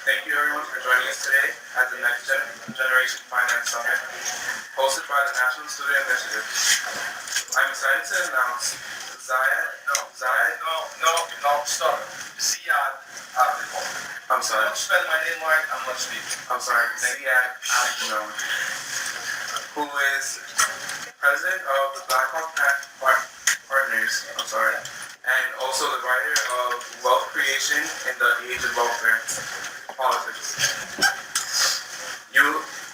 Thank you everyone for joining us today at the Next Generation Finance Summit, hosted by the National Student Initiative. I'm excited to announce stop. Ziad Abdelnour. I'm sorry. Don't spell my name right, I'm not speaking. I'm sorry, Ziad Abdelnour, who is president of the Blackhawk Partners, and also the writer of Wealth Creation in the Age of Welfare Politics.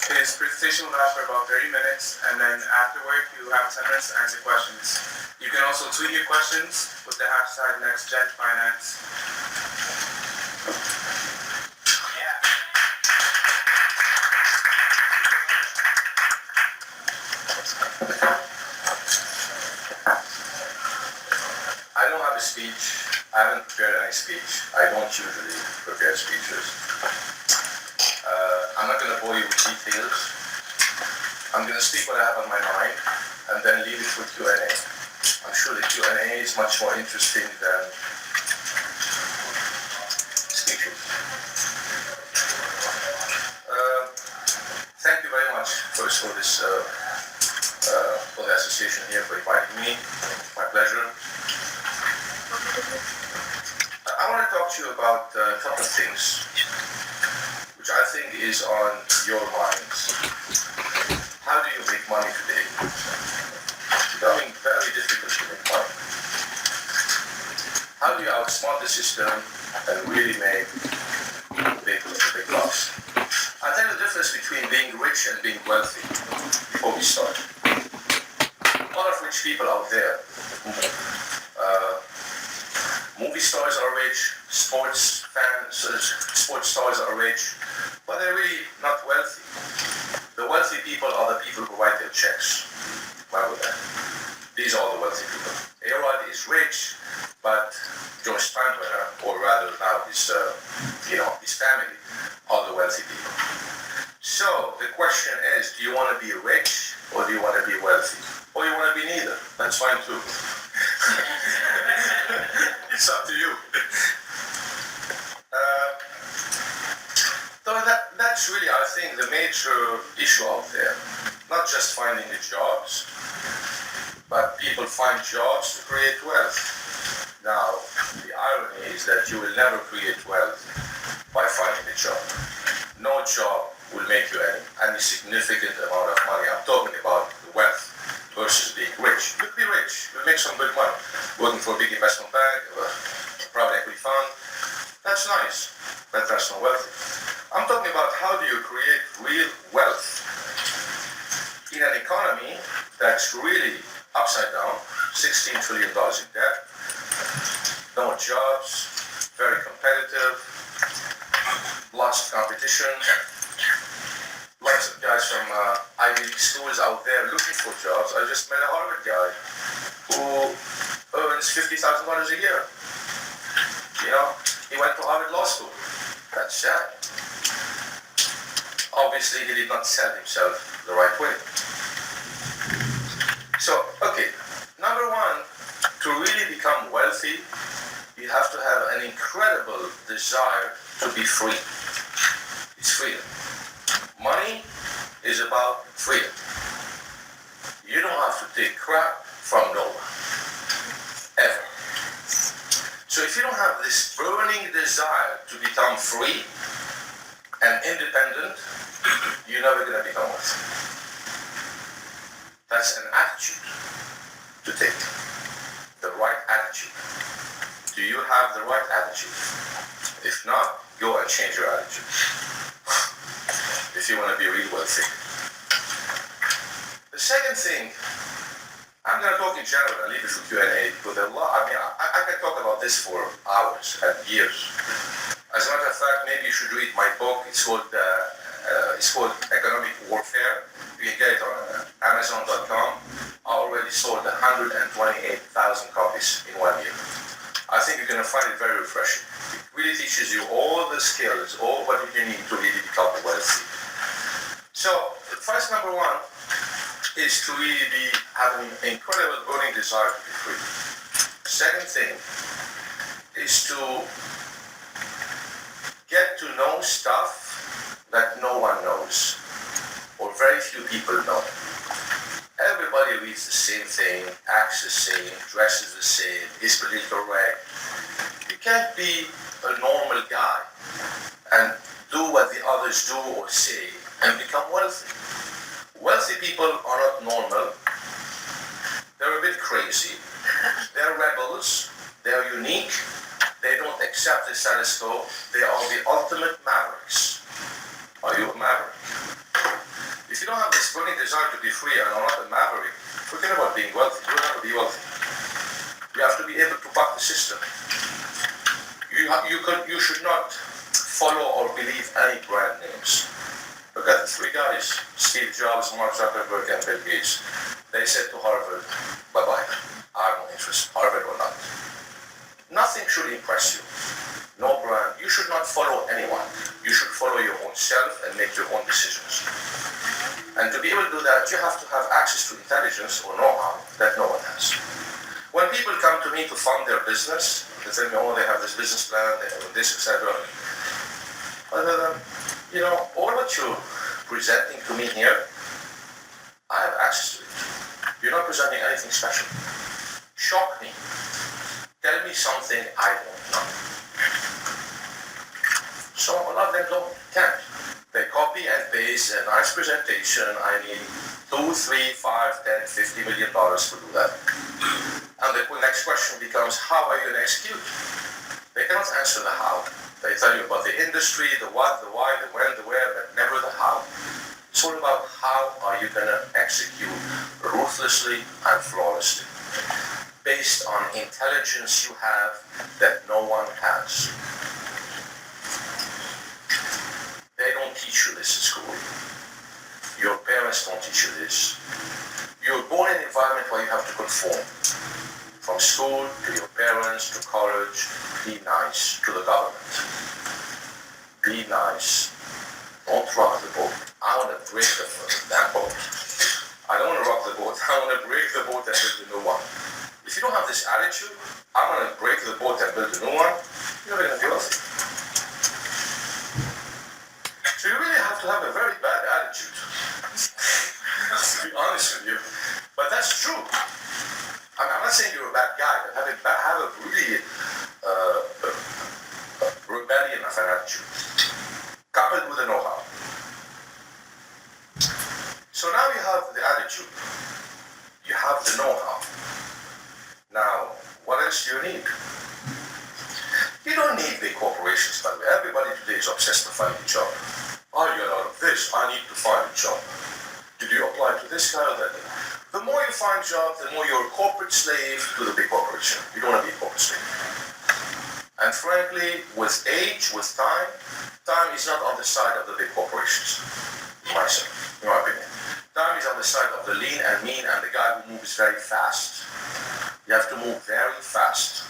His presentation will last for about 30 minutes, and then afterward, you will have 10 minutes to answer questions. You can also tweet your questions with the hashtag NextGenFinance. I don't have a speech. I haven't prepared any speech. I don't usually prepare speeches. I'm not going to bore you with details. I'm going to speak what I have on my mind and then leave it for Q&A. I'm sure the Q&A is much more interesting than speeches. Thank you very much for the association here for inviting me. My pleasure. I want to talk to you about a couple of things which I think is on your minds. How do you make money today? It's becoming very difficult to make money. How do you outsmart the system and really make big bucks? I'll tell you the difference between being rich and being wealthy before we start. A lot of rich people out there. Movie stars are rich, sports stars are rich, but they're really not wealthy. The wealthy people are the people who write their checks. Remember that. These are the wealthy people. A-Rod is rich, but George Steinbrenner, or rather now his family, are the wealthy people. So the question is, do you want to be rich or do you want to be wealthy? Or you want to be neither? That's fine too. It's up to you. So that's really, I think, the major issue out there. Not just finding the jobs, but people find jobs to create wealth. Now, the irony is that you will never create wealth by finding a job. No job will make you any significant amount of money. I'm talking about the wealth versus being rich. You could be rich, you'll make some good money. Working for a big investment bank, a private equity fund, that's nice, but that's not wealthy. I'm talking about how do you create real wealth in an economy that's really upside down, $16 trillion in debt, no jobs, very competitive, lots of competition, lots of guys from Ivy League schools out there looking for jobs. I just met a Harvard guy who earns $50,000 a year. You know, he went to Harvard Law School. That's sad. Obviously, he did not sell himself the right way. So, okay, number one, to really become wealthy, you have to have an incredible desire to be free. It's freedom. Money is about freedom. You don't have to take crap from no one, ever. So if you don't have this burning desire to become free and independent, you're never going to become wealthy. That's an attitude to take, the right attitude. Do you have the right attitude? If not, go and change your attitude. If you want to be really wealthy. The second thing, I'm going to talk in general and leave it for Q&A because I can talk about this for hours and years. As a matter of fact, maybe you should read my book. It's called Economic Warfare. You can get it on Amazon.com. I already sold 128,000 copies in 1 year. I think you're going to find it very refreshing. It really teaches you all the skills, all what you need to really become wealthy. So, first number one is to really have an incredible burning desire to be free. Second thing is to get to know stuff that no one knows, or very few people know. Everybody reads the same thing, acts the same, dresses the same, is politically correct. You can't be a normal guy and do what the others do or say and become wealthy. Wealthy people are not normal. They're a bit crazy. They're rebels. They're unique. They don't accept the status quo. They are the ultimate mavericks. Are you a maverick? If you don't have this burning desire to be free and are not a maverick, forget about being wealthy. You'll never be wealthy. You have to be able to buck the system. You should not follow or believe any brand names. Look at the three guys, Steve Jobs, Mark Zuckerberg, and Bill Gates. They said to Harvard, bye-bye, I have no interest, Harvard or not. Nothing should impress you. No brand. You should not follow anyone. You should follow your own self and make your own decisions. And to be able to do that, you have to have access to intelligence or know-how that no one has. When people come to me to fund their business, they tell me, oh, they have this business plan, they have this, etc. All what you're presenting to me here, I have access to it. You're not presenting anything special. Shock me. Tell me something I don't know. So a lot of them can't. They copy and paste a nice presentation. I need $2, $3, $5, $10, $50 million to do that. And the next question becomes, how are you going to execute? They cannot answer the how. They tell you about the industry, the what, the why, the when, the where, but never the how. It's all about how are you going to execute ruthlessly and flawlessly, based on intelligence you have that no one has. They don't teach you this in school. Your parents don't teach you this. You're born in an environment where you have to conform. From school to your parents to college, be nice to the government. Be nice. Don't rock the boat. I want to break that boat. I don't want to rock the boat. I want to break the boat and build a new one. If you don't have this attitude, I want to break the boat and build a new one, you're not going to be wealthy. So you really have to have a very bad attitude. To be honest with you. But that's true. I'm not saying you're a bad guy, but have a really rebellion of an attitude, coupled with a know-how. So now you have the attitude, you have the know-how. Now, what else do you need? You don't need big corporations, by the way. Everybody today is obsessed with finding a job. I get out of this, I need to find a job. Did you apply to this guy or that? The more you find jobs, the more you're a corporate slave to the big corporation. You don't want to be a corporate slave. And frankly, with age, with time is not on the side of the big corporations. In my opinion. Time is on the side of the lean and mean and the guy who moves very fast. You have to move very fast.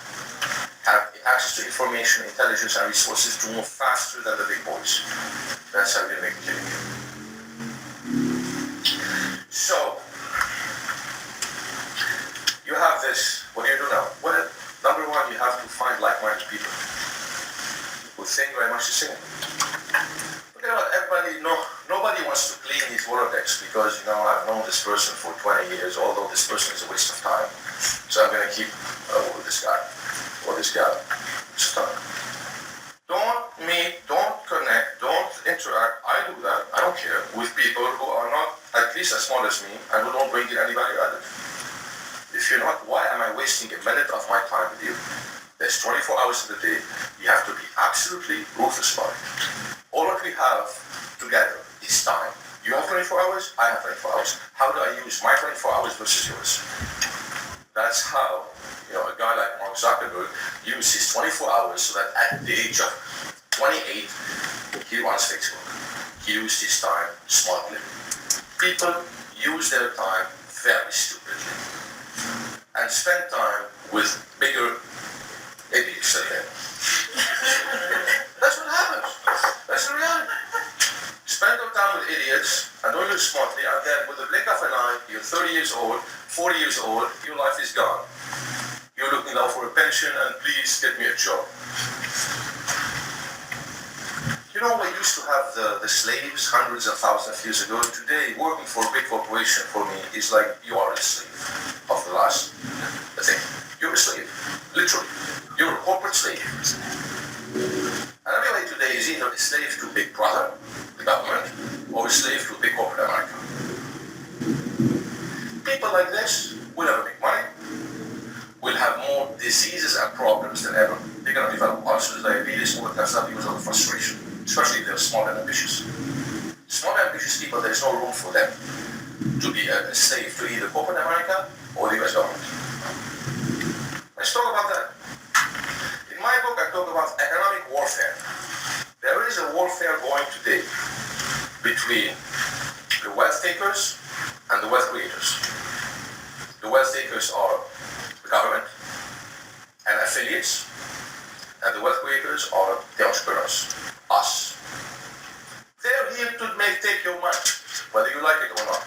Have access to information, intelligence, and resources to move faster than the big boys. That's how you make a killing. So, you have this. What do you do now? Well, number one, you have to find like-minded people who think very much the same. Forget about everybody. Nobody wants to clean his Rolodex because, I've known this person for 20 years, although this person is a waste of time. So I'm going to keep with this guy or this gal. Stop. Don't meet, don't connect, don't interact. I do that. I don't care with people who are not at least as smart as me and who don't bring in any value added. If you're not, why am I wasting a minute of my time with you? There's 24 hours in the day. You have to be absolutely ruthless about it. All what we have together is time. You have 24 hours, I have 24 hours. How do I use my 24 hours versus yours? That's how, a guy like Mark Zuckerberg used his 24 hours so that at the age of 28, he runs Facebook. He used his time smartly. People use their time very stupidly and spend time with bigger idiots than them. That's what happens. That's the reality. Spend your time with idiots and don't use smartly, and then with a blink of an eye, you're 30 years old, 40 years old, your life is gone. You're looking now for a pension and please get me a job. You know, we used to have the slaves hundreds of thousands of years ago. Today, working for a big corporation for me is like you are a slave of the last thing. You're a slave, literally. You're a corporate slave. And everybody today is either a slave to Big Brother, the government, or a slave to big corporate America. People like this will never make money, will have more diseases and problems than ever. They're going to develop ulcers, diabetes, all that kind of stuff because of the frustration. Especially if they're smart and ambitious. Smart and ambitious people, there's no room for them to be a slave to either corporate America or the US government. Let's talk about that. In my book, I talk about economic warfare. There is a warfare going today between the wealth takers and the wealth creators. The wealth takers are the government and affiliates, and the wealth creators are the entrepreneurs. Us. They're here to take your money, whether you like it or not.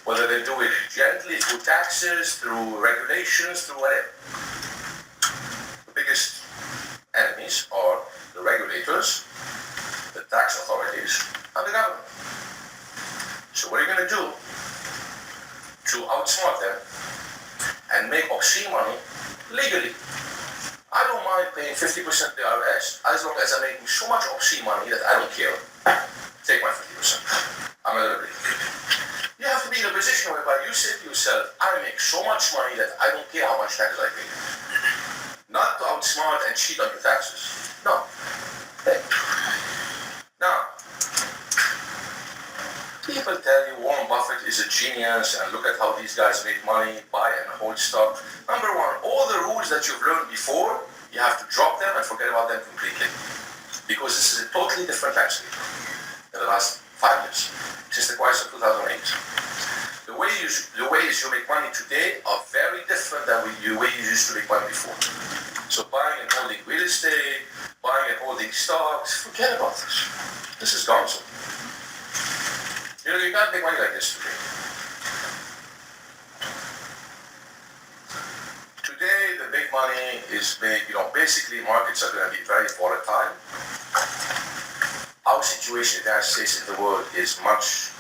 Whether they do it gently through taxes, through regulations, through whatever. The biggest enemies are the regulators, the tax authorities, and the government. So what are you going to do to outsmart them and make obscene money legally? I don't mind paying 50% to the IRS as long as I'm making so much obscene money that I don't care. Take my 50%. I'm a liberty. You have to be in a position whereby you say to yourself, I make so much money that I don't care how much taxes I pay. Not to outsmart and cheat on your taxes. No. Hey. Now, people tell you Warren Buffett is a genius and look at how these guys make money, buy and hold stock. Number one, all the rules that you've learned before, you have to drop them and forget about them completely. Because this is a totally different landscape in the last 5 years, since the crisis of 2008. The ways you make money today are very different than the way you used to make money before. So buying and holding real estate, buying and holding stocks, forget about this. This is gone. You can't make money like this today. Today, the big money is made, basically markets are going to be very volatile. Our situation in the United States and the world is much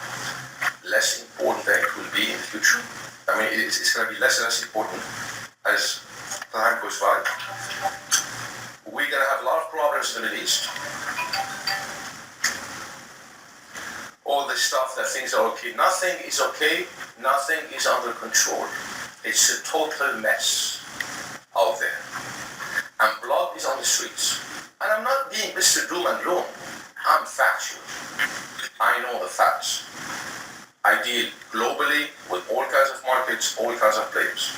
less important than it will be in the future. I mean, it's going to be less and less important as time goes by. We're going to have a lot of problems in the Middle East. All this stuff that things are okay. Nothing is okay. Nothing is under control. It's a total mess out there. And blood is on the streets. And I'm not being Mr. Doom and Gloom. I'm factual. I know the facts. I deal globally with all kinds of markets, all kinds of players.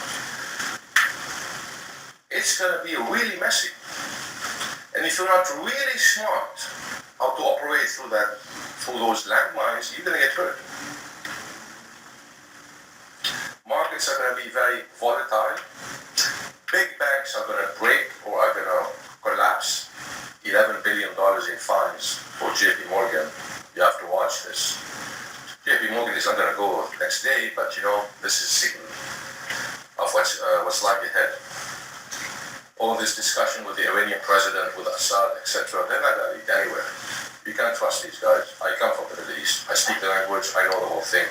It's going to be really messy. And if you're not really smart how to operate through those landmines, you're going to get hurt. Markets are going to be very volatile. Big banks are going to break or are going to collapse. $11 billion in fines for JP Morgan. You have to watch this. JP Morgan is not going to go next day, but this is a signal of what's likely ahead. All this discussion with the Iranian president, with Assad, etc., they're not going to lead anywhere. You can't trust these guys. I come from the Middle East. I speak the language. I know the whole thing.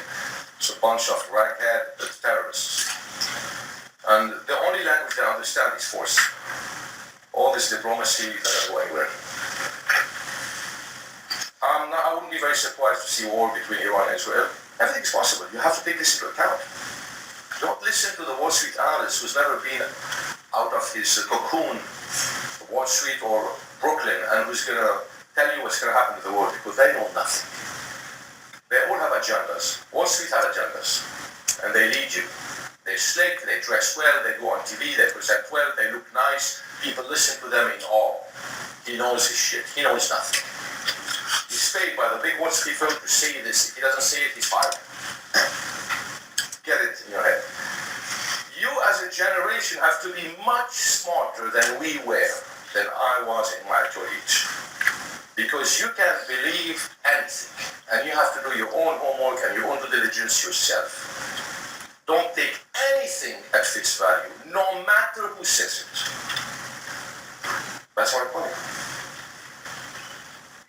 It's a bunch of raghead terrorists. And the only language they understand is force. All this diplomacy doesn't go anywhere. I wouldn't be very surprised to see war between Iran and Israel. Everything is possible. You have to take this into account. Don't listen to the Wall Street analyst who's never been out of his cocoon, Wall Street or Brooklyn, and who's going to tell you what's going to happen to the world, because they know nothing. They all have agendas. Wall Street have agendas, and they lead you. They slick, they dress well, they go on TV, they present well, they look nice. People listen to them in awe. He knows his shit. He knows nothing. He's paid by the big Wall Street firm to say this. If he doesn't say it, he's fired. Get it in your head. You as a generation have to be much smarter than we were, than I was in my age. Because you can't believe anything. And you have to do your own homework and your own due diligence yourself. Don't take anything at face value, no matter who says it. That's my point.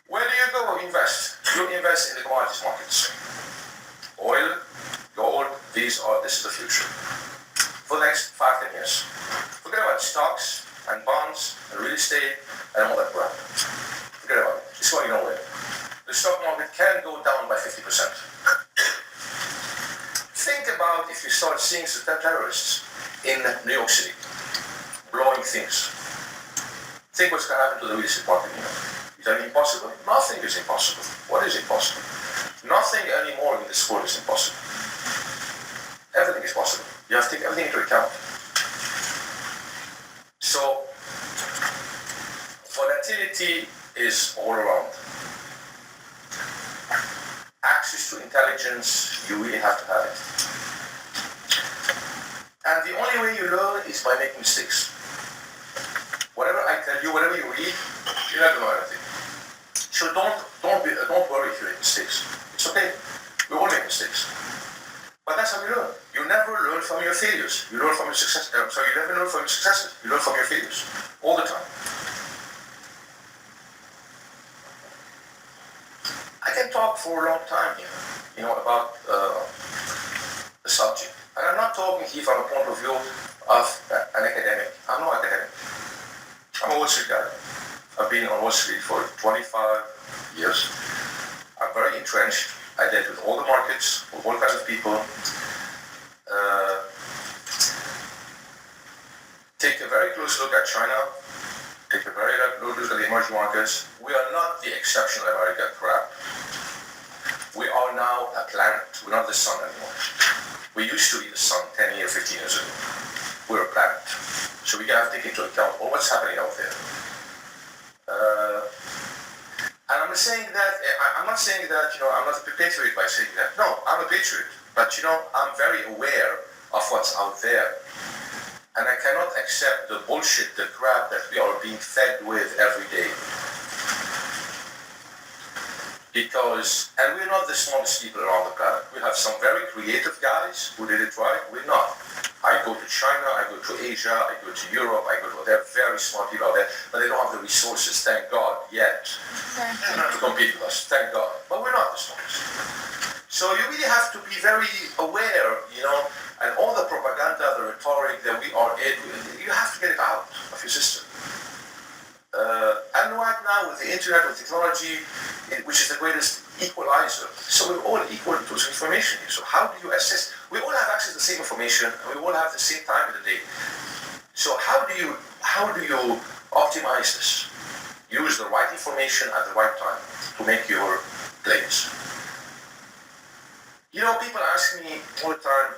Where do go invest. You invest in the commodities markets. Oil, gold, this is the future. For the next 5-10 years. Forget about stocks and bonds and real estate and all that crap. Forget about it. It's going nowhere. The stock market can go down by 50%. Think about if you start seeing certain terrorists in New York City blowing things. Think what's going to happen to the real estate market. Is that impossible? Nothing is impossible. What is impossible? Nothing anymore in this world is impossible. Everything is possible. You have to take everything into account. So, volatility is all around. Access to intelligence, you really have to have it. And the only way you learn is by making mistakes. Whatever I tell you, whatever you read, you're not going to know anything. So don't worry if you make mistakes. It's okay. We all make mistakes. But that's how you learn. You never learn from your failures. You learn from your success. You never learn from your successes. You learn from your failures all the time. I can talk for a long time here, about the subject. And I'm not talking here from a point of view of an academic. I'm not academic. I'm a Wall Street guy. I've been on Wall Street for 25 years. I'm very entrenched. I dealt with all the markets, with all kinds of people. Take a very close look at China. Take a very close look at the emerging markets. We are not the exceptional American crap. We are now a planet. We're not the sun anymore. We used to be the sun 10 years, 15 years ago. We're a planet. So we have to take into account all what's happening out there. And I'm not saying that, I'm not a patriot by saying that. No, I'm a patriot. But I'm very aware of what's out there. And I cannot accept the bullshit, the crap that we are being fed with every day. And we're not the smartest people around the planet. We have some very creative guys who did it right. We're not. I go to China, I go to Asia, I go to Europe, they're very smart people out there, but they don't have the resources, thank God, yet, to compete with us, thank God. But we're not the smartest. So you really have to be very aware, and all the propaganda, the rhetoric that we are in, you have to get it out of your system. And right now with the internet, with technology, which is the greatest equalizer, so we're all equal to this information. So how do you assess? We all have access to the same information, and we all have the same time of the day. So how do you optimize this? Use the right information at the right time to make your claims. People ask me all the time,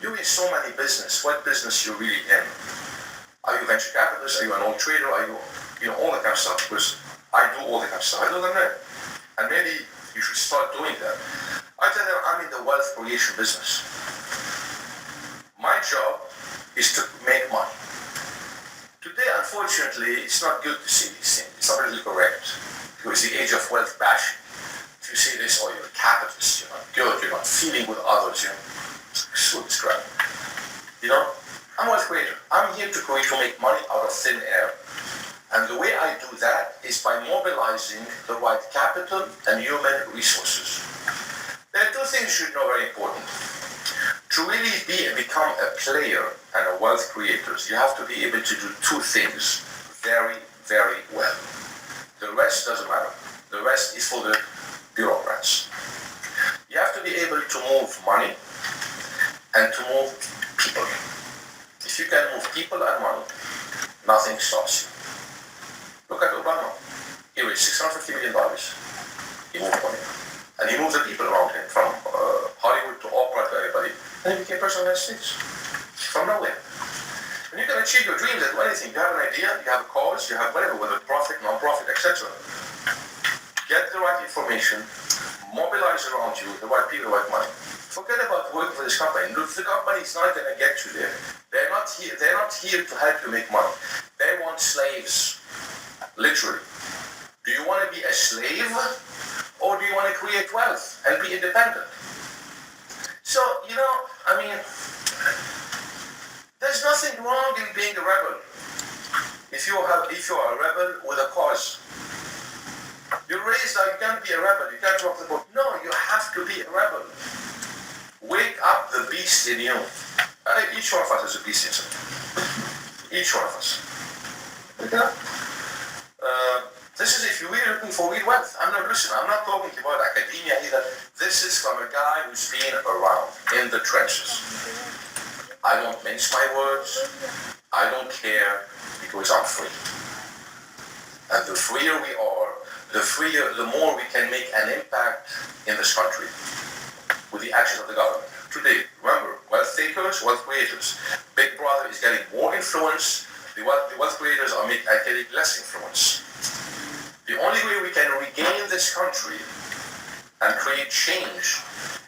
you're in so many business, what business you really in? Are you venture capitalist? Are you an old trader? Are you, all that kind of stuff? Because I do all that kind of stuff. I do them there. And maybe you should start doing that. I tell them I'm in the wealth creation business. My job is to make money. Today, unfortunately, it's not good to see these things. It's not really correct. Because the age of wealth bashing. If you say this, you're a capitalist, you're not good, you're not feeling with others, so it's crap. I'm a wealth creator. I'm here to make money out of thin air. And the way I do that is by mobilizing the right capital and human resources. There are two things you should know very important. To really become a player and a wealth creator, you have to be able to do two things very, very well. The rest doesn't matter. The rest is for the bureaucrats. You have to be able to move money and to move people. If you can move people and money, nothing stops you. Look at Obama. He raised $650 million. He moved money. And he moved the people around him, from Hollywood to Oprah to everybody. And he became president of the United States. From nowhere. When you can achieve your dreams, do anything. You have an idea, you have a cause, you have whatever, whether profit, non-profit, etc. Get the right information, mobilize around you the right people, the right money. Forget about working for this company. Look, the company is not going to get you there. They're not here to help you make money. They want slaves. Literally. Do you want to be a slave, or do you want to create wealth and be independent? So, there's nothing wrong in being a rebel. If you are a rebel with a cause, you You're raised now, you can't be a rebel, you can't rock the boat. No, you have to be a rebel. Wake up the beast in you. Each one of us is a beast inside. Each one of us. Okay? This is if you're really looking for real wealth. I'm not talking about academia either. This is from a guy who's been around in the trenches. I don't mince my words. I don't care because I'm free. And the freer we are, the more we can make an impact in this country with the actions of the government. Today, remember, wealth takers, wealth creators. Big Brother is getting more influence. The wealth creators are getting less influence. The only way we can regain this country and create change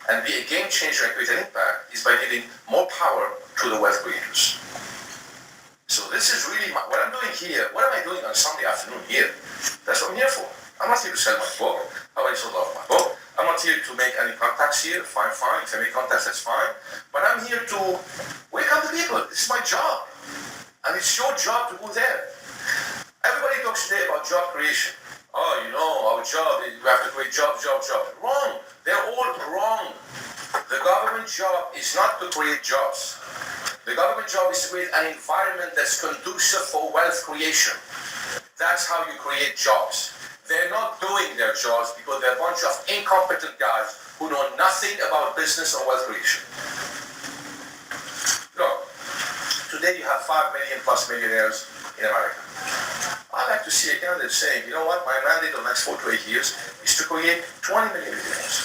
and be a game changer and create an impact is by giving more power to the wealth creators. So this is really what I'm doing here. What am I doing on Sunday afternoon here? That's what I'm here for. I'm not here to sell my book. How I sold off my book. I'm not here to make any contacts here. Fine. If I make contacts, that's fine. But I'm here to wake up the people. This is my job. And it's your job to go there. Everybody talks today about job creation. Oh, our job, we have to create job. Wrong. They're all wrong. The government job is not to create jobs. The government job is to create an environment that's conducive for wealth creation. That's how you create jobs. They're not doing their jobs because they're a bunch of incompetent guys who know nothing about business or wealth creation. Look, today you have 5 million plus millionaires in America. I like to see a candidate saying, you know what, my mandate in the next 4 to 8 years is to create 20 million millionaires.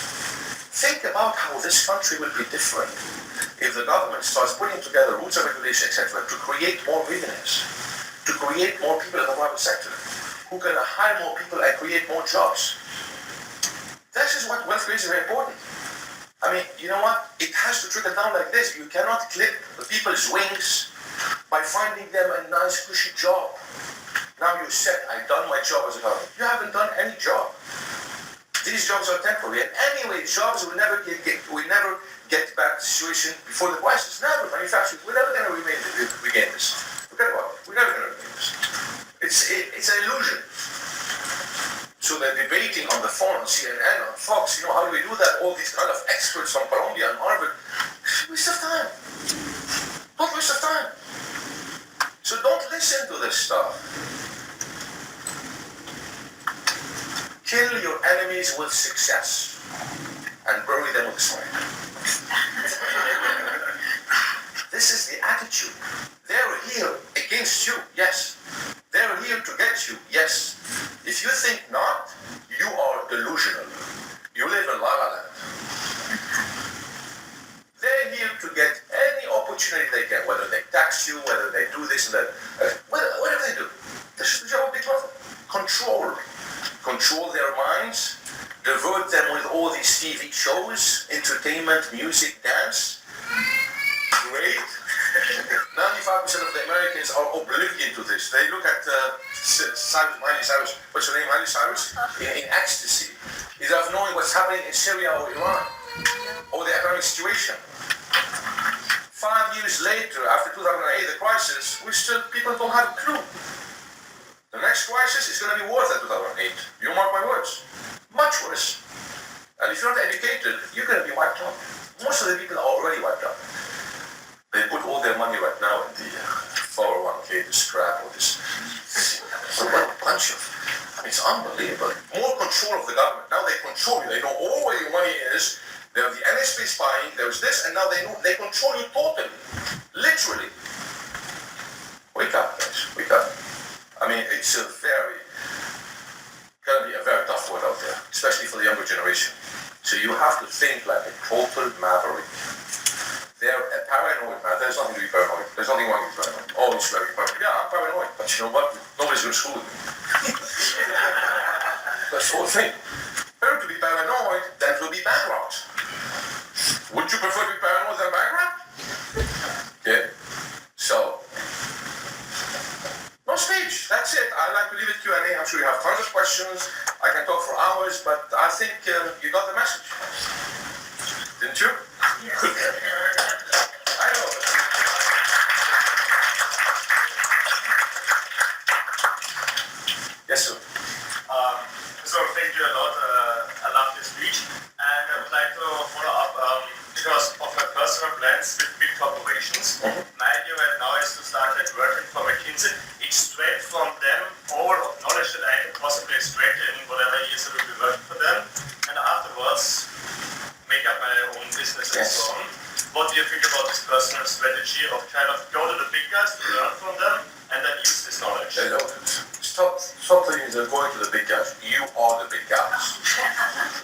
Think about how this country will be different if the government starts putting together rules and regulations, etc., to create more millionaires, to create more people in the private sector, who can hire more people and create more jobs. This is what wealth creation is very important. I mean, you know what? It has to trickle down like this. You cannot clip the people's wings by finding them a nice, cushy job. Now you said, I've done my job as a government. You haven't done any job. These jobs are temporary. And anyway, jobs will never get back to the situation before the crisis. Never. Manufacturing, we're never going to regain this. Forget about it. We're never going to regain this. It's an illusion. So they're debating on the phone on CNN, on Fox, how do we do that? All these kind of experts from Columbia and Harvard. Waste of time. What waste of time? So don't listen to this stuff. Kill your enemies with success and bury them with smoke. This is the attitude. They're here against you, yes. They're here to get you, yes. If you think not, you are delusional. You live in La La Land. They're here to get any opportunity they get, whether they tax you, whether they do this and that. Whatever they do. This is the job of Big Brother. Control their minds, divert them with all these TV shows, entertainment, music, dance. Great. 95% of the Americans are oblivious to this. They look at Miley Cyrus, what's her name, Miley Cyrus, in ecstasy. Instead of knowing what's happening in Syria or Iran, or the economic situation. 5 years later, after 2008, the crisis, people don't have a clue. The next crisis is going to be worse than 2008. You mark my words. Much worse. And if you're not educated, you're going to be wiped out. Most of the people are already wiped out. They put all their money right now in the 401k, the scrap, or this. What a bunch of. It's unbelievable. More control of the government. Now they control you. They know all where your money is. They have the NSP spying. There's this, and now they control you totally. Literally. Wake up, guys. Wake up. I mean, it's going to be a very tough world out there, especially for the younger generation. So you have to think like a total maverick. They're a paranoid man. There's nothing to be paranoid. There's nothing wrong with paranoid. Oh, it's very paranoid. Yeah, I'm paranoid. But you know what? Nobody's going to school with me. That's the whole thing. Better to be paranoid than to be bankrupt. Would you prefer to be paranoid than bankrupt? Yeah. So, no speech. That's it. I'd like to leave it Q&A. I'm sure you have tons of questions. I can talk for hours, but I think you got the message. Didn't you? I know. So thank you operations. My idea right now is to start working for McKinsey, extract from them all of knowledge that I can possibly extract in whatever years I will be working for them, and afterwards make up my own business and so on. What do you think about this personal strategy of kind of go to the big guys to learn from them and then use this knowledge? Stop thinking they're going to the big guys. You are the big guys.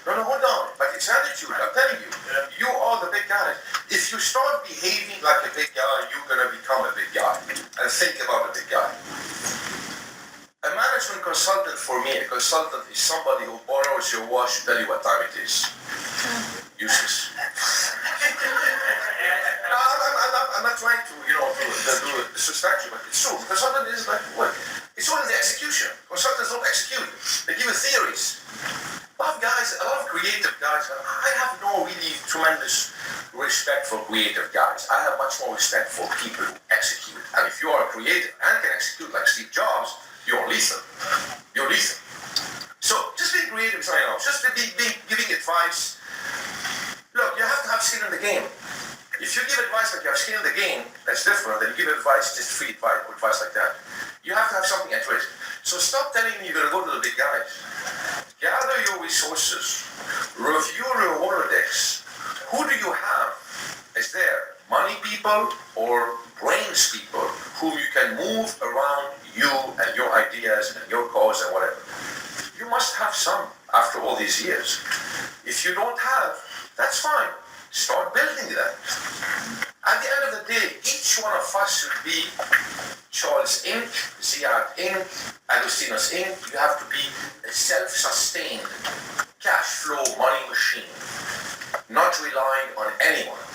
No, hold on. But it's attitude, I'm telling you. Yeah. You are the big guys. If you start behaving like a big guy, you're going to become a big guy. And think about a big guy. A management consultant for me, a consultant is somebody who borrows your watch to tell you what time it is. Useless. I'm not trying to, do disrespect you, but it's true. Consultant is like what? It's only the execution. Consultants don't execute. They give you theories. A lot of creative guys, I have no really tremendous respect for creative guys. I have much more respect for people who execute. And if you are creative and can execute like Steve Jobs, you're lethal. You're lethal. So just be creative, something else. Just be giving advice. Look, you have to have skin in the game. If you give advice like you have skin in the game, that's different than you give advice, just free advice like that. You have to have something at risk. So stop telling me you're going to go to the big guys. Gather your resources. Review your Rolodex. Who do you have? Is there money people or brains people whom you can move around you and your ideas and your cause and whatever? You must have some after all these years. If you don't have, that's fine. Start building that. At the end of the day, each one of us should be Charles Inc., Ziad Inc., Agostinos Inc. You have to be a self-sustained cash flow money machine, not relying on anyone.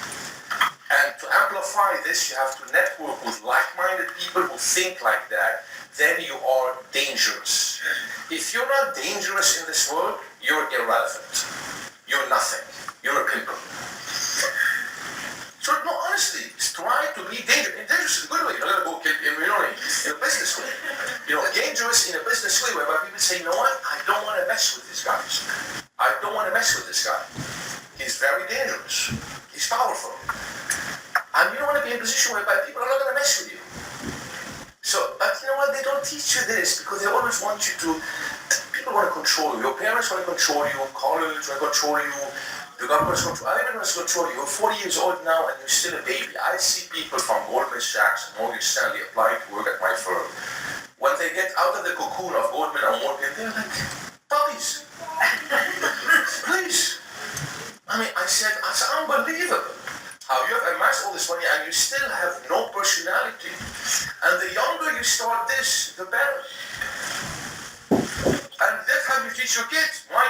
And to amplify this, you have to network with like-minded people who think like that. Then you are dangerous. If you're not dangerous in this world, you're irrelevant. You're nothing. You're a pimple. So, no, honestly, try to be dangerous. Dangerous in a good way. You're going to go kill him, in a business way. Dangerous in a business way, whereby people say, you know what, I don't want to mess with this guy. I don't want to mess with this guy. He's very dangerous. He's powerful. And you don't want to be in a position whereby people are not going to mess with you. So, but you know what, they don't teach you this because they always want you to, people want to control you. Your parents want to control you, college want to control you. The government wants to control you. Everyone wants to control you. You're 40 years old now and you're still a baby. I see people from Goldman Sachs and Morgan Stanley applying to work at my firm. When they get out of the cocoon of Goldman and Morgan, they're like, puppies. Please. I said, that's unbelievable. How you have amassed all this money and you still have no personality. And the younger you start this, the better. And that's how you teach your kids. My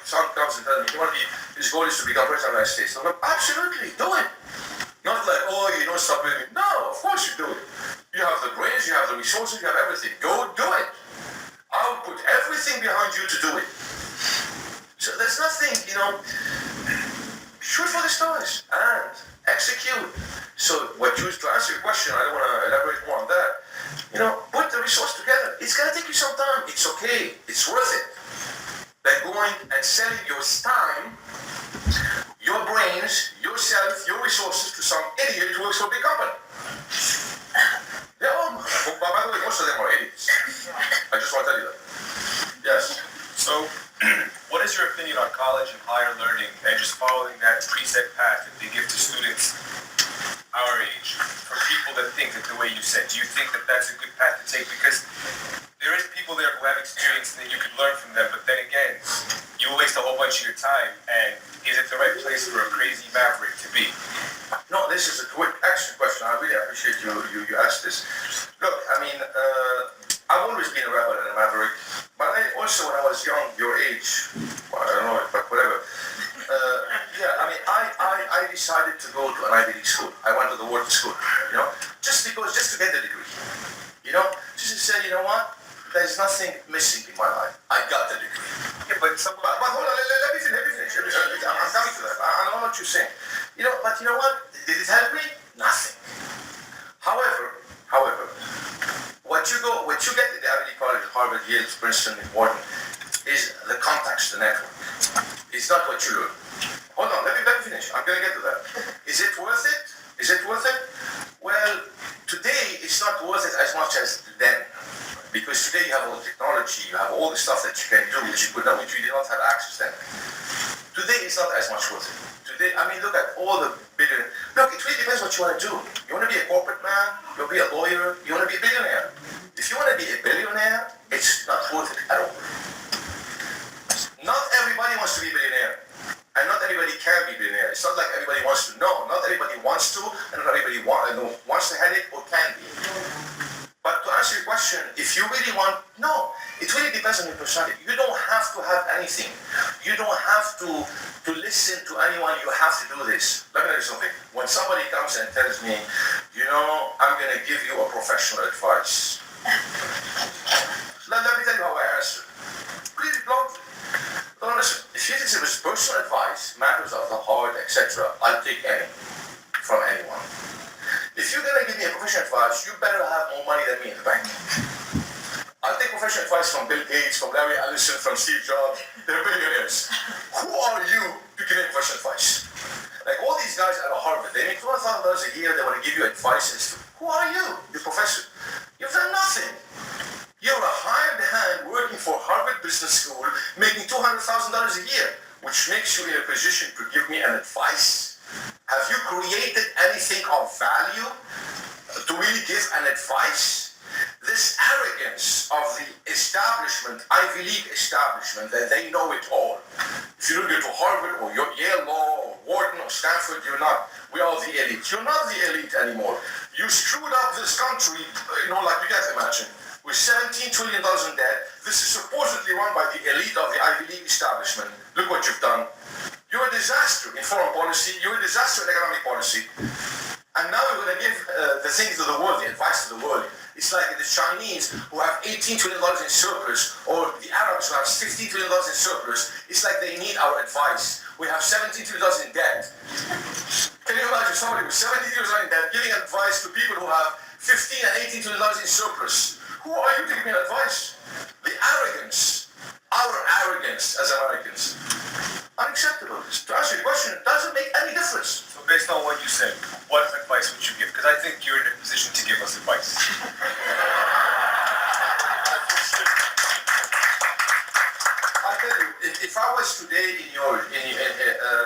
son comes and tells me, his goal is to become president of the United States. I'm like, absolutely, do it. Not like, stop with me. No, of course you do it. You have the brains, you have the resources, you have everything. Go do it. I'll put everything behind you to do it. So there's nothing, shoot for the stars and execute. So to answer your question, I don't want to elaborate more on that. Put the resource together. It's going to take you some time. It's okay. It's worth it. Than going and selling your time, your brains, yourself, your resources to some idiot who works for a big company. By the way, most of them are idiots. I just want to tell you that. Yes. So, what is your opinion on college and higher learning and just following that preset path that they give to students our age, for people that think that the way you said, do you think that that's a good path to take? Because there is people there who have experience that you could learn from them, but then again, you waste a whole bunch of your time, and is it the right place for a crazy maverick to be? No, this is a quick, excellent question. I really appreciate you asked this. Look, I've always been a rebel and a maverick, but also when I was young, your age, I don't know, but whatever. I decided to go to an Ivy League school. I went to the Wharton School, just to get the degree. Just to say, there's nothing missing in my life. I got the degree. Yeah, but hold on, let me finish. I'm coming to that. I know what you're saying. But you know what? Did it help me? Nothing. However, what you get at the Ivy League College, Harvard, Yale, Princeton, Wharton, is the contacts, the network. It's not what you learn. Hold on, let me finish. I'm going to get to that. Is it worth it? which we did not have access then. Today it's not as much worth it. Today, I mean, look at all the billionaires. Look, it really depends what you want to do. You want to be a corporate man, you want to be a lawyer, you want to be a billionaire. If you want to be a billionaire, it's not worth it at all. Not everybody wants to be a billionaire. And not everybody can be a billionaire. It's not like everybody wants to. No, not everybody wants to, and not everybody wants to have it or can be. But to answer your question, if you really want, no, it really depends on your personality. You don't have to have anything. You don't have to listen to anyone. You have to do this. Let me tell you something. When somebody comes and tells me, you know, I'm going to give you a professional advice. Let me tell you how I answer. Really bluntly. Don't listen. If it is personal advice, matters of the heart, etc., I'll take any from anyone. If you're going to give me a professional advice, you better have more money than me in the bank. I'll take professional advice from Bill Gates, from Larry Ellison, from Steve Jobs. They're billionaires. Who are you to give me professional advice? Like all these guys out of Harvard, they make $12,000 a year, they want to give you advice. Who are you? You're a professor. You've done nothing. You're a hired hand working for Harvard Business School, making $200,000 a year, which makes you in a position to give me an advice? Have you created anything of value to really give an advice? This arrogance of the establishment, Ivy League establishment, that they know it all. If you don't go to Harvard or Yale Law or Wharton or Stanford, you're not. We are the elite. You're not the elite anymore. You screwed up this country, like you can't imagine. With $17 trillion in debt, this is supposedly run by the elite of the Ivy League establishment. Look what you've done. You're a disaster in foreign policy. You're a disaster in economic policy. And now we're going to give the things to the world, the advice to the world. It's like the Chinese who have $18 trillion in surplus, or the Arabs who have $15 trillion in surplus. It's like they need our advice. We have $17 trillion in debt. Can you imagine somebody with $17 trillion in debt giving advice to people who have $15 and $18 trillion in surplus? Who are you to give me advice? The arrogance, our arrogance as Americans. Unacceptable. To answer your question, it doesn't make any difference. So based on what you said, what advice would you give? Because I think you're in a position to give us advice. I'll tell you, if I was today a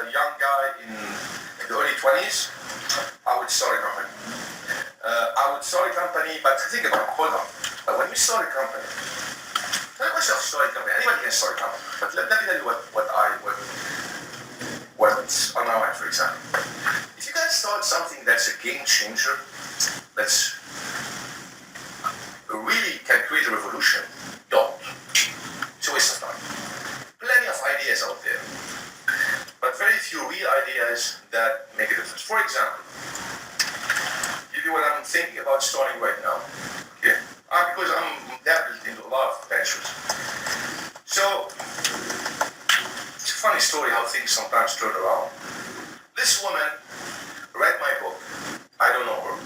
young guy in the early 20s, I would start a company. But think about it, hold on. When you start a company, tell me myself, start a company. Anybody can start a company. But let me tell you what's on my mind, for example. If you guys start something that's a game changer, that's really can create a revolution, don't. It's a waste of time. Plenty of ideas out there, but very few real ideas that make a difference. For example, give you what I'm thinking about starting right now. Okay? Because I'm dabbled into a lot of ventures. So, it's a funny story how things sometimes turn around. This woman read my book. I don't know her.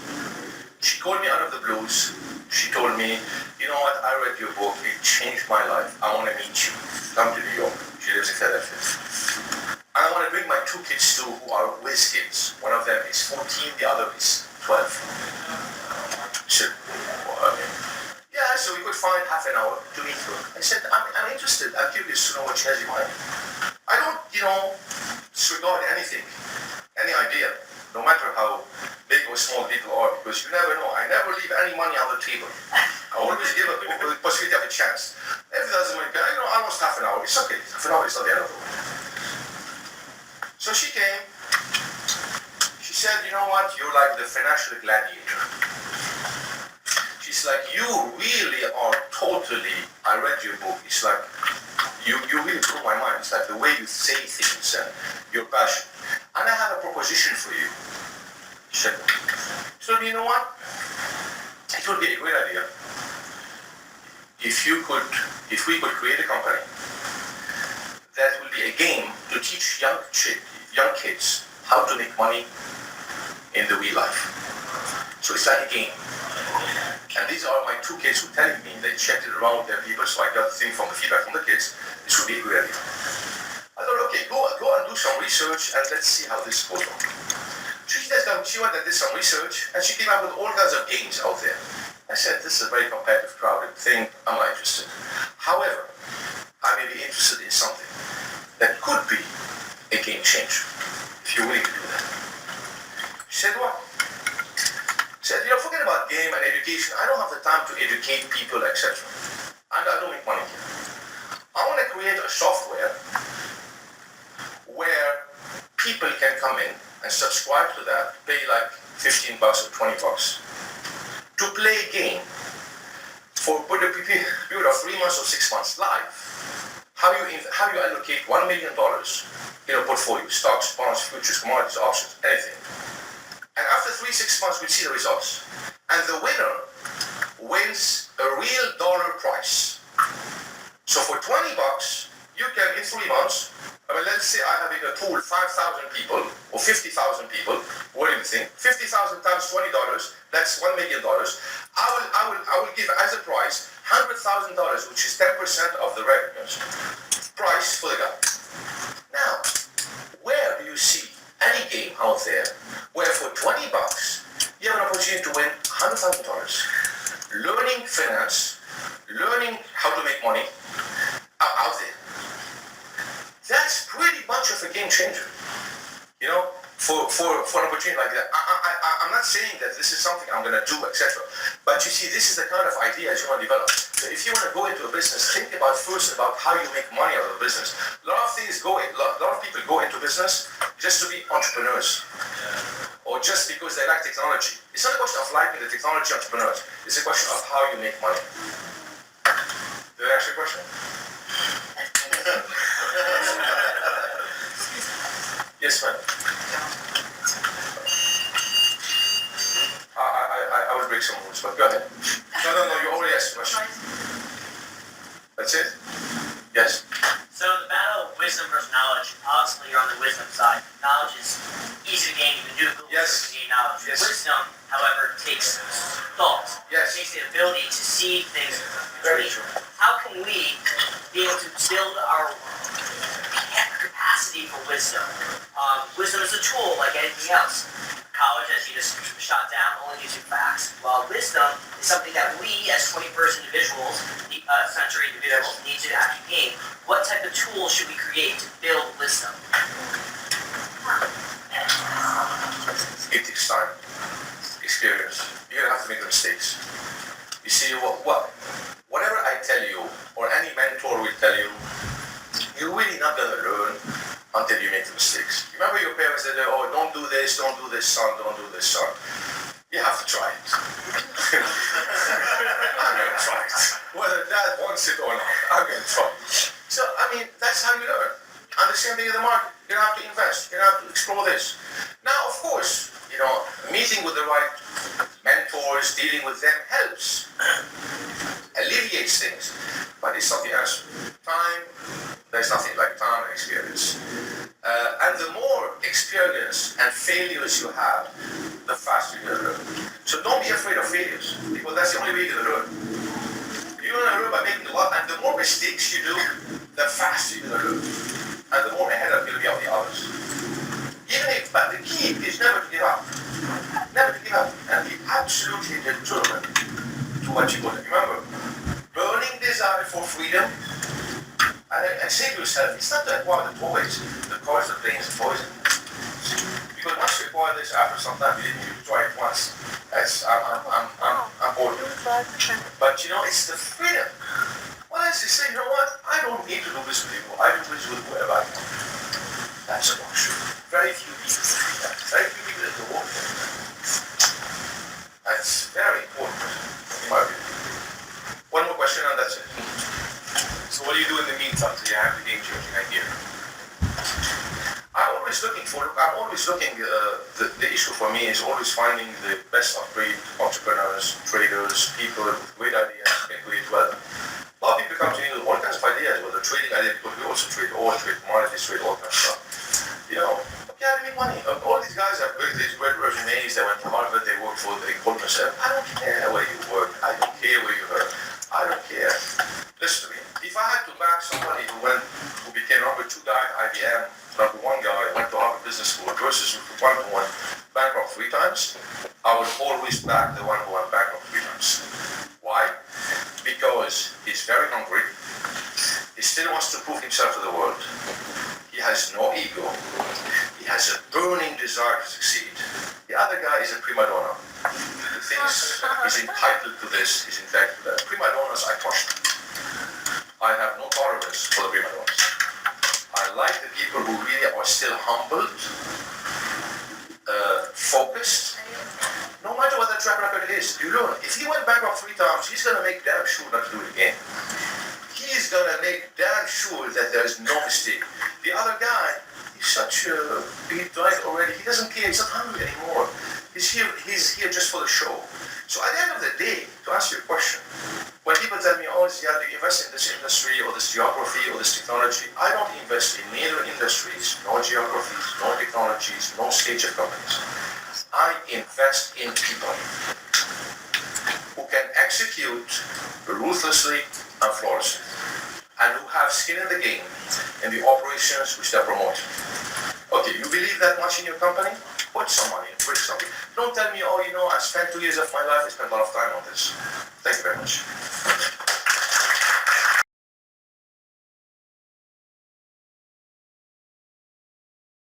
She called me out of the blues. She told me, you know what, I read your book. It changed my life. I want to meet you. Come to New York. She lives in Philadelphia. And I want to bring my two kids too, who are whiz kids. One of them is 14, the other is 12. She said, yeah, so we could find half an hour to meet her. I said, I'm interested. I'm curious to know what she has in mind. I don't, disregard anything, any idea, no matter how big or small people are, because you never know. I never leave any money on the table. I always give a possibility of a chance. If it doesn't make almost half an hour. It's okay. Half an hour is not the end of the world. So she came. She said, you know what? You're like the financial gladiator. She's like, you really are totally, I read your book, it's like, you really blew my mind. It's like the way you say things and your passion. And I have a proposition for you. She said, so you know what? It would be a great idea if we could create a company that will be a game to teach young kids how to make money in the real life. So it's like a game. And these are my two kids who telling me they checked it around with their people, so I got the thing from the feedback from the kids. This would be a good idea. I thought, okay, go and do some research and let's see how this goes on. She went and did some research and she came up with all kinds of games out there. I said, this is a very competitive, crowded thing. I'm not interested. However, I may be interested in something that could be a game changer, if you're willing to do that. She said, what? She said, forget about game and education. I don't have the time to educate people, etc. And I don't make money here. I want to create a software where people can come in and subscribe to that, pay like $15 or $20 to play a game for a period of 3 months or 6 months live. How you allocate $1 million in a portfolio, stocks, bonds, futures, commodities, options, anything. And after 3-6 months, we'll see the results. And the winner wins a real dollar price. So for $20, you can, in 3 months, let's say I have in a pool 5,000 people or 50,000 people, what do you think? 50,000 times $20, that's $1 million. I will give as a prize $100,000, which is 10% of the revenues. Price for the guy. Now, where do you see any game out there where for $20 you have an opportunity to win $100,000? Learning finance, learning how to make money out there. That's pretty much of a game changer, for an opportunity like that. I'm not saying that this is something I'm going to do, etc. But you see, this is the kind of ideas you want to develop. So if you want to go into a business, think first about how you make money out of a business. A lot of people go into business just to be entrepreneurs, or just because they like technology. It's not a question of liking the technology entrepreneurs. It's a question of how you make money. Did I answer your question? Yes, ma'am. I will break some rules, but go ahead. No, you already asked the question. That's it? Yes. So the battle of wisdom versus knowledge, obviously you're on the wisdom side. Knowledge is easy to gain, you can do Google Yes. to gain knowledge. Yes. Wisdom, however, takes thought. Yes. It takes the ability to see things. Very true. How can we be able to build our capacity for wisdom? Wisdom is a tool like anything else. College, as you just shot down, only gives you facts, while wisdom is something that we as 21st century individuals need to actually gain. What type of tool should we create to build wisdom? It takes time, experience. You're going to have to make the mistakes. You see, whatever I tell you, or any mentor will tell you, you're really not going to learn until you make the mistakes. Remember your parents said, oh, don't do this, son, don't do this, son. You have to try it. I'm going to try it. Whether dad wants it or not, I'm going to try it. So, that's how you learn. And the same thing in the market. You're going to have to invest. You're going to have to explore this. Now, of course, meeting with the right mentors, dealing with them helps. Alleviates things. But it's something else. Time, there's nothing like time and experience. And the more experience and failures you have, the faster you're going to learn. So don't be afraid of failures, because that's the only way you're going to learn. You're going to learn by making a lot, and the more mistakes you do, the faster you're going to learn. And the more ahead you'll be of the others. But the key is never to give up. Never to give up. And be absolutely determined to what you want. Remember, burning desire for freedom. And say to yourself, it's not to acquire the toys, the cars, the planes, the toys. Because once you acquire this, after some time, you try it once. I'm bored. But it's the freedom. Well, as you say, you know what? I don't need to do this with you. I do this with whoever I want. That's a luxury. Very few people do that. Very few people in the world do that. That's very important, in my opinion. One more question and that's it. So what do you do in the meantime till you have the game-changing idea? I'm always looking, the issue for me is always finding the best of breed entrepreneurs, traders, people with great ideas and great wealth. A lot of people come to me with all kinds of ideas, whether trading ideas, because we also trade oil, trade commodities, trade all kinds of stuff. Okay, I make money. All these guys have these great resumes, they went to Harvard, they work for the Goldman Sachs. I don't care where you work, I don't care where you work, I don't care. Listen to me, if I had to back somebody who became number 2 guy at IBM, number 1 guy, went to Harvard Business School versus one bankrupt 3 times, I would always back the one who went bankrupt 3 times. Why? Because he's very hungry, He still wants to prove himself to the world. He has no ego. He has a burning desire to succeed. The other guy is a prima donna. He thinks he's entitled to this, he's entitled to that. Prima donnas, I touch them. I have no tolerance for the prima donnas. I like the people who really are still humbled, focused, no matter what the track record is. You learn. If he went bankrupt 3 times, he's going to make damn sure not to do it again. He's going to make damn sure that there is no mistake. The other guy, he's such a big guy already. He doesn't care. He's not hungry anymore. He's here just for the show. So at the end of the day, to answer your question, when people tell me, oh, Ziad, you invest in this industry or this geography or this technology, I don't invest in neither industries, no geographies, no technologies, no stage of companies. I invest in people who can execute ruthlessly and flawlessly, and who have skin in the game in the operations which they're promoting. Okay, you believe that much in your company? Put some money, bring something. Don't tell me, oh, I spent 2 years of my life, I spent a lot of time on this. Thank you very much.